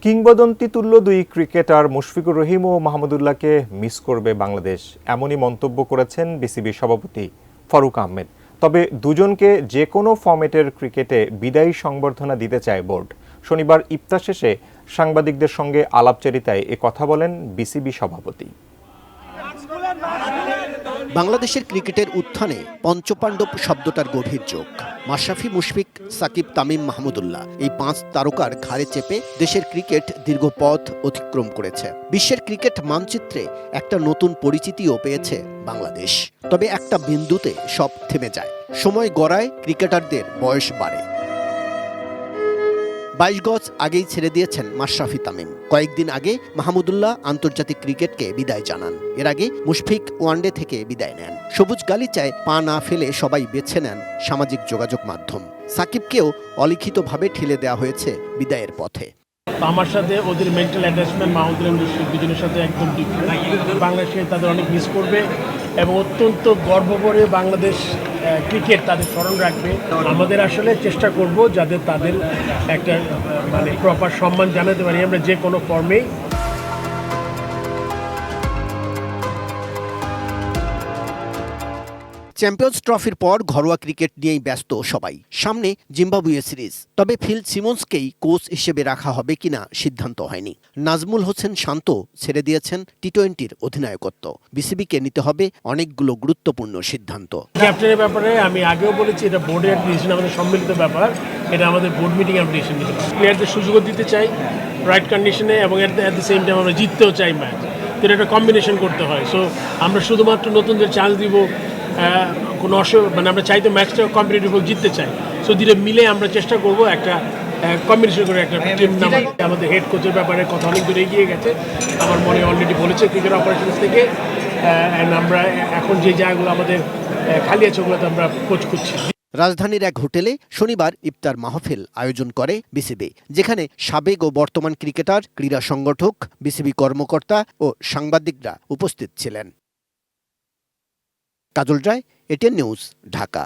কিংবদন্তি তুল্য দুই ক্রিকেটার মুশফিকুর রহিম ও মাহমুদুল্লাহকে মিস করবে বাংলাদেশ, এমনই মন্তব্য করেছেন বিসিবি সভাপতি ফারুক আহমেদ। তবে দুজনকে যে কোনো ফরম্যাটের ক্রিকেটে বিদায়ী সংবর্ধনা দিতে চায় বোর্ড। শনিবার ইফতার শেষে সাংবাদিকদের সঙ্গে আলাপচারিতায় এ কথা বলেন বিসিবি সভাপতি। বাংলাদেশের ক্রিকেটের উত্থানে পঞ্চপাণ্ডব শব্দটার গভীর যোগ। মাশরাফি, মুশফিক, সাকিব, তামিম, মাহমুদুল্লাহ এই পাঁচ তারকার ঘাড়ে চেপে দেশের ক্রিকেট দীর্ঘ পথ অতিক্রম করেছে। বিশ্বের ক্রিকেট মানচিত্রে একটা নতুন পরিচিতিও পেয়েছে বাংলাদেশ। তবে একটা বিন্দুতে সব থেমে যায়। সময় গড়ায়, ক্রিকেটারদের বয়স বাড়ে। 22 গজ আগেই ছেড়ে দিয়েছেন মাশরাফি, তামিম। কয়েকদিন আগে মাহমুদুল্লাহ আন্তর্জাতিক ক্রিকেটকে বিদায় জানান। এর আগে মুশফিক ওয়ানডে থেকে বিদায় নেন। সবুজ গালিচায় পা না ফেলে সবাই বেছে নেন সামাজিক যোগাযোগ মাধ্যম। সাকিবকেও অলিখিতভাবে ঠেলে দেওয়া হয়েছে বিদায়ের পথে। আমার সাথে ওদের মেন্টাল অ্যাটাচমেন্ট মাহমুদুল্লাহ, মুশফিক দুজনের সাথে একদম ডিফারেন্ট। বাংলাদেশে তাদের অনেক মিস করবে এবং অত্যন্ত গর্ব করে বাংলাদেশ ক্রিকেট তাদের স্মরণ রাখবে। আমাদের আসলে চেষ্টা করব যাতে তাদের একটা প্রপার সম্মান জানাতে পারি আমরা যে কোনো ফর্মেই। চ্যাম্পিয়ন্স ট্রফির পর ঘরোয়া ক্রিকেট নিয়েই ব্যস্ত সবাই। সামনে জিম্বাবুয়ে সিরিজ। তবে ফিল সিমন্সকেই কোচ হিসেবে রাখা হবে কিনা সিদ্ধান্ত হয়নি। নাজমুল হোসেন শান্ত ছেড়ে দিয়েছেন টি-20-র অধিনায়কত্ব। বিসিবিকে নিতে হবে অনেকগুলো গুরুত্বপূর্ণ সিদ্ধান্ত। ক্যাপ্টেনের ব্যাপারে আমি আগেও বলেছি, এটা বোর্ডের ডিসিশন, আমাদের সম্মিলিত ব্যাপার। এটা আমাদের বোর্ড মিটিং আমরা ডিসিশন নিতে পারি। প্লেয়ারদের সুযোগও দিতে চাই রাইট কন্ডিশনে এবং অ্যাট দ্য সেম টাইম আমরা জিততেও চাই ম্যাচ। তো এটা একটা কম্বিনেশন করতে হয়। সো আমরা শুধুমাত্র নতুনদের চান্স দিব কোনো আমরা চাই তো ম্যাচটা কম্পিটিটিভ জিততে চাই। সো ধীরে মিলে আমরা চেষ্টা করব একটা কম্বিনেশন করে একটা টিম নামার। আমাদের হেড কোচের ব্যাপারে কথা অনেক দূরে এগিয়ে গেছে, আমার মনে অলরেডি বলেছে ক্রিকেট অপারেশনস থেকে। অ্যান্ড আমরা এখন যে জায়গাগুলো আমাদের খালি আছে ওগুলোতে আমরা কোচ করছি। রাজধানীর এক হোটেলে শনিবার ইফতার মাহফিল আয়োজন করে বিসিবি, যেখানে সাবেক ও বর্তমান ক্রিকেটার, ক্রীড়া সংগঠক, বিসিবি কর্মকর্তা ও সাংবাদিকরা উপস্থিত ছিলেন। কাজল রায়, এটিএন নিউজ, ঢাকা।